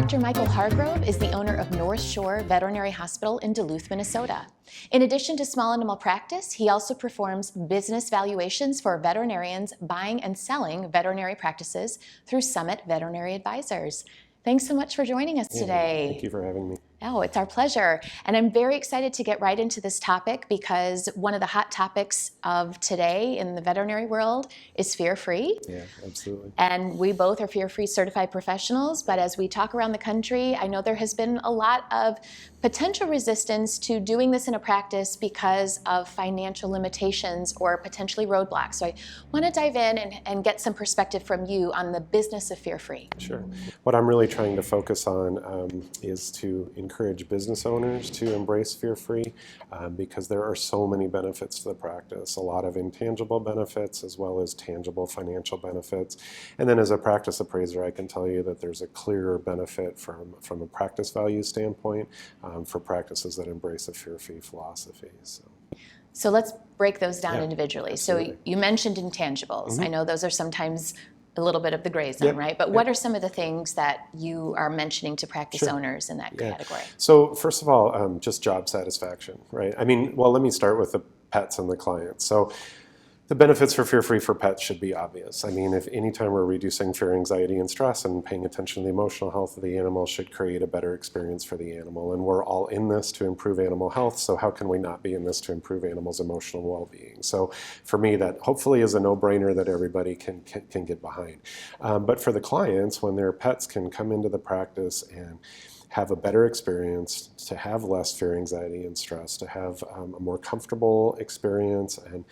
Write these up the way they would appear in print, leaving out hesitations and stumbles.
Dr. Michael Hargrove is the owner of North Shore Veterinary Hospital in Duluth, Minnesota. In addition to small animal practice, he also performs business valuations for veterinarians buying and selling veterinary practices through Summit Veterinary Advisors. Thanks so much for joining us today. Thank you for having me. Oh, it's our pleasure. And I'm very excited to get right into this topic because one of the hot topics of today in the veterinary world is fear-free. Yeah, absolutely. And we both are fear-free certified professionals, but as we talk around the country, I know there has been a lot of potential resistance to doing this in a practice because of financial limitations or potentially roadblocks. So I want to dive in and get some perspective from you on the business of fear-free. Sure. What I'm really trying to focus on is to encourage business owners to embrace fear-free because there are so many benefits to the practice, a lot of intangible benefits as well as tangible financial benefits. And then as a practice appraiser, I can tell you that there's a clear benefit from a practice value standpoint for practices that embrace a fear-free philosophy. So let's break those down individually. Absolutely. So you mentioned intangibles. Mm-hmm. I know those are sometimes a little bit of the gray zone, right? But what are some of the things that you are mentioning to practice owners in that category? So first of all, just job satisfaction, right? I mean, well, let me start with the pets and the clients. So the benefits for fear-free for pets should be obvious. I mean, if anytime we're reducing fear, anxiety, and stress and paying attention to the emotional health of the animal should create a better experience for the animal. And we're all in this to improve animal health, so how can we not be in this to improve animals' emotional well-being? So for me, that hopefully is a no-brainer that everybody can get behind. But for the clients, when their pets can come into the practice and have a better experience, to have less fear, anxiety, and stress, to have a more comfortable experience, and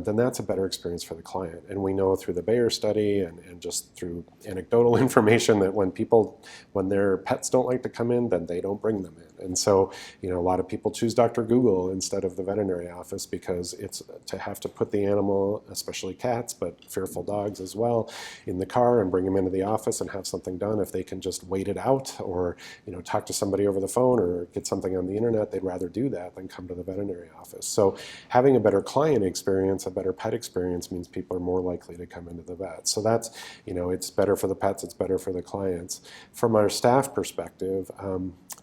then that's a better experience for the client. And we know through the Bayer study and just through anecdotal information that when their pets don't like to come in, then they don't bring them in. And so, a lot of people choose Dr. Google instead of the veterinary office because it's to have to put the animal, especially cats, but fearful dogs as well, in the car and bring them into the office and have something done. If they can just wait it out or talk to somebody over the phone or get something on the internet, they'd rather do that than come to the veterinary office. So having a better client experience, a better pet experience means people are more likely to come into the vet. So that's, it's better for the pets, it's better for the clients. From our staff perspective,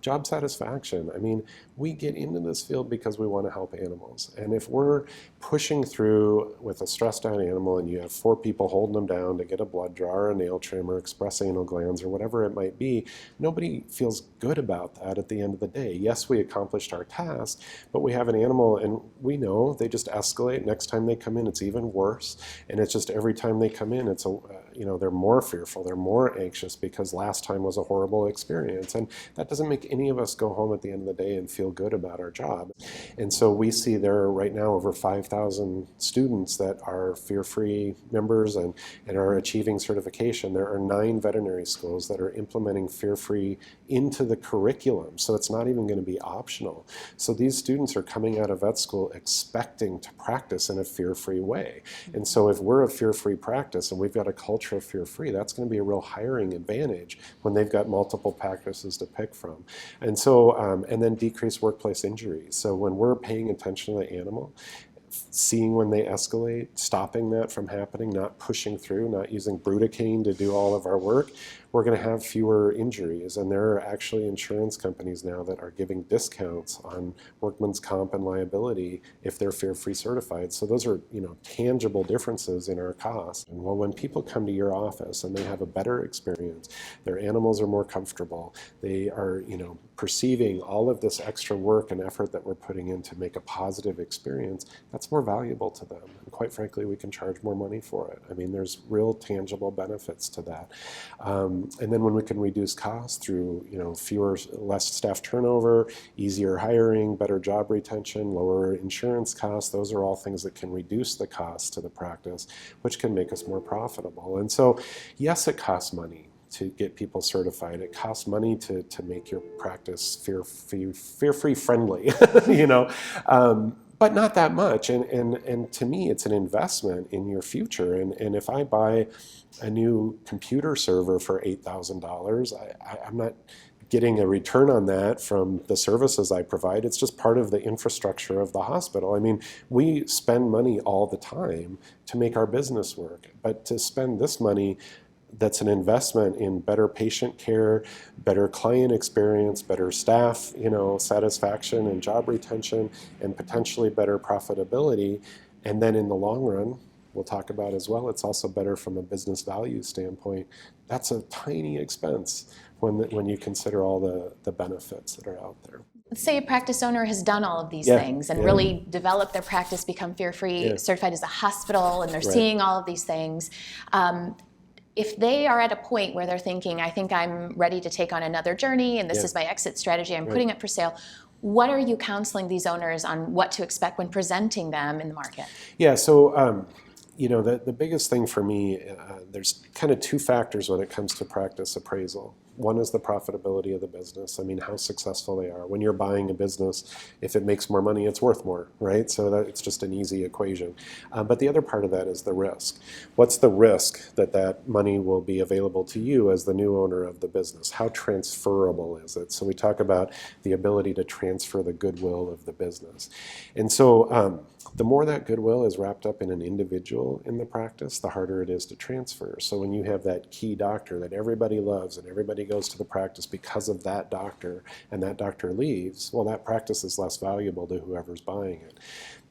job satisfaction. I mean, we get into this field because we want to help animals. And if we're pushing through with a stressed out animal and you have 4 people holding them down to get a blood draw or a nail trim or express anal glands or whatever it might be, nobody feels good about that at the end of the day. Yes, we accomplished our task, but we have an animal and we know they just escalate. Next time they come in, it's even worse. And it's just every time they come in, it's they're more fearful, they're more anxious because last time was a horrible experience. And that doesn't make any of us go home at the end of the day and feel good about our job. And so we see there are right now over 5,000 students that are fear-free members and are achieving certification. There are 9 veterinary schools that are implementing fear-free into the curriculum, so it's not even going to be optional. So these students are coming out of vet school expecting to practice in a fear-free way. And so if we're a fear-free practice and we've got a culture of fear-free, that's going to be a real hiring advantage when they've got multiple practices to pick from. And so, and then decrease workplace injuries. So when we're paying attention to the animal, seeing when they escalate, stopping that from happening, not pushing through, not using Bruticane to do all of our work, we're going to have fewer injuries. And there are actually insurance companies now that are giving discounts on workman's comp and liability if they're fear-free certified. So those are, tangible differences in our costs. And well, when people come to your office and they have a better experience, their animals are more comfortable, they are, perceiving all of this extra work and effort that we're putting in to make a positive experience, that's more valuable to them. And quite frankly, we can charge more money for it. I mean, there's real tangible benefits to that. And then when we can reduce costs through, less staff turnover, easier hiring, better job retention, lower insurance costs, those are all things that can reduce the cost to the practice, which can make us more profitable. And so, yes, it costs money to get people certified. It costs money to make your practice fear-free friendly, but not that much. And to me, it's an investment in your future. And if I buy a new computer server for $8,000, I'm not getting a return on that from the services I provide. It's just part of the infrastructure of the hospital. I mean, we spend money all the time to make our business work, but to spend this money that's an investment in better patient care, better client experience, better staff, satisfaction and job retention, and potentially better profitability. And then in the long run, we'll talk about as well, it's also better from a business value standpoint. That's a tiny expense when you consider all the benefits that are out there. Let's say a practice owner has done all of these Yeah, things and yeah. really developed their practice, become Fear Free, Yeah. certified as a hospital, and they're Right. seeing all of these things. If they are at a point where they're thinking, I think I'm ready to take on another journey and this Yeah. is my exit strategy, I'm Right. putting it for sale, what are you counseling these owners on what to expect when presenting them in the market? Yeah, so the biggest thing for me, there's kind of two factors when it comes to practice appraisal. One is the profitability of the business. I mean, how successful they are. When you're buying a business, if it makes more money, it's worth more, right? So it's just an easy equation. But the other part of that is the risk. What's the risk that money will be available to you as the new owner of the business? How transferable is it? So we talk about the ability to transfer the goodwill of the business. And so the more that goodwill is wrapped up in an individual in the practice, the harder it is to transfer. So when you have that key doctor that everybody loves and everybody goes to the practice because of that doctor, and that doctor leaves, well, that practice is less valuable to whoever's buying it.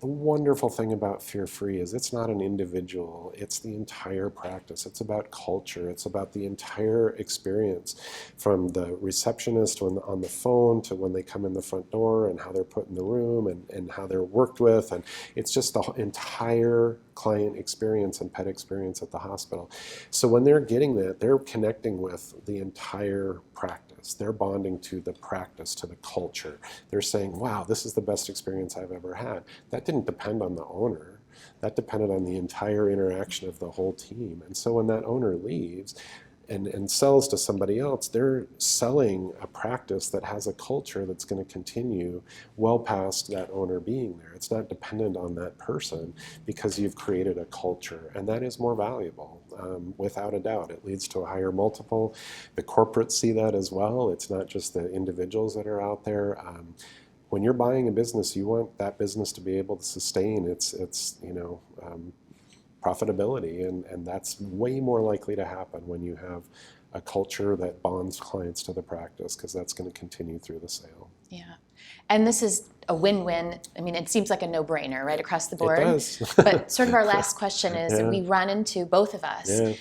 The wonderful thing about Fear Free is it's not an individual, it's the entire practice. It's about culture, it's about the entire experience, from the receptionist on the phone to when they come in the front door and how they're put in the room and how they're worked with. And it's just the entire client experience and pet experience at the hospital. So when they're getting that, they're connecting with the entire practice. They're bonding to the practice, to the culture. They're saying, wow, this is the best experience I've ever had. That didn't depend on the owner. That depended on the entire interaction of the whole team. And so when that owner leaves and sells to somebody else, they're selling a practice that has a culture that's going to continue well past that owner being there. It's not dependent on that person because you've created a culture, and that is more valuable, without a doubt. It leads to a higher multiple. The corporates see that as well. It's not just the individuals that are out there. When you're buying a business, you want that business to be able to sustain its profitability, and that's way more likely to happen when you have a culture that bonds clients to the practice, because that's going to continue through the sale. Yeah. And this is a win-win. I mean, it seems like a no-brainer right across the board. It does. But sort of our last question is, Yeah. we run into, both of us, Yeah.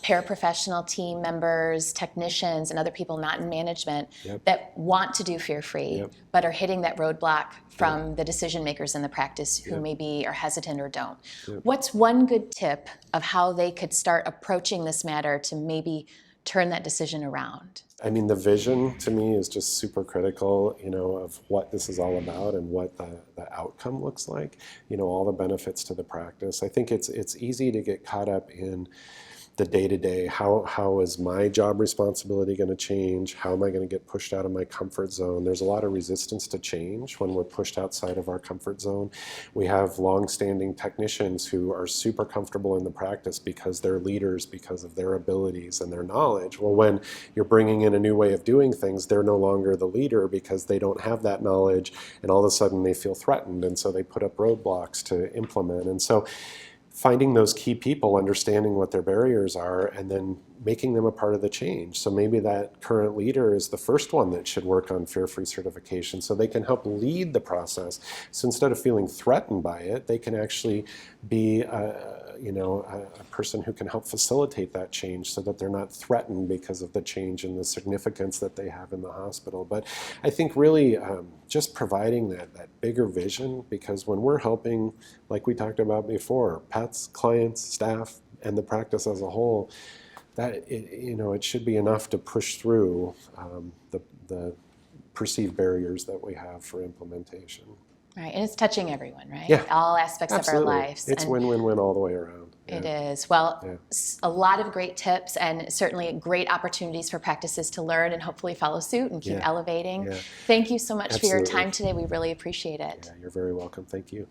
paraprofessional team members, technicians, and other people not in management Yep. that want to do Fear Free, Yep. but are hitting that roadblock from the decision makers in the practice who Yep. maybe are hesitant or don't. Yep. What's one good tip of how they could start approaching this matter to maybe turn that decision around? I mean, the vision to me is just super critical, of what this is all about and what the outcome looks like, all the benefits to the practice. I think it's easy to get caught up in the day-to-day. How is my job responsibility going to change? How am I going to get pushed out of my comfort zone? There's a lot of resistance to change when we're pushed outside of our comfort zone. We have long-standing technicians who are super comfortable in the practice because they're leaders, because of their abilities and their knowledge. Well, when you're bringing in a new way of doing things, they're no longer the leader because they don't have that knowledge, and all of a sudden they feel threatened, and so they put up roadblocks to implement. And so finding those key people, understanding what their barriers are, and then making them a part of the change. So maybe that current leader is the first one that should work on Fear Free certification, so they can help lead the process. So instead of feeling threatened by it, they can actually be a person who can help facilitate that change, so that they're not threatened because of the change and the significance that they have in the hospital. But I think really just providing that bigger vision, because when we're helping, like we talked about before, pets, clients, staff, and the practice as a whole, that it should be enough to push through the perceived barriers that we have for implementation. Right, and it's touching everyone, right? Yeah. All aspects Absolutely. of our lives. It's And win-win-win all the way around. it Yeah. is. Well, Yeah. a lot of great tips and certainly great opportunities for practices to learn and hopefully follow suit and keep Yeah. elevating. Yeah. Thank you so much for your Absolutely. time today. We really appreciate it. Yeah, you're very welcome. Thank you.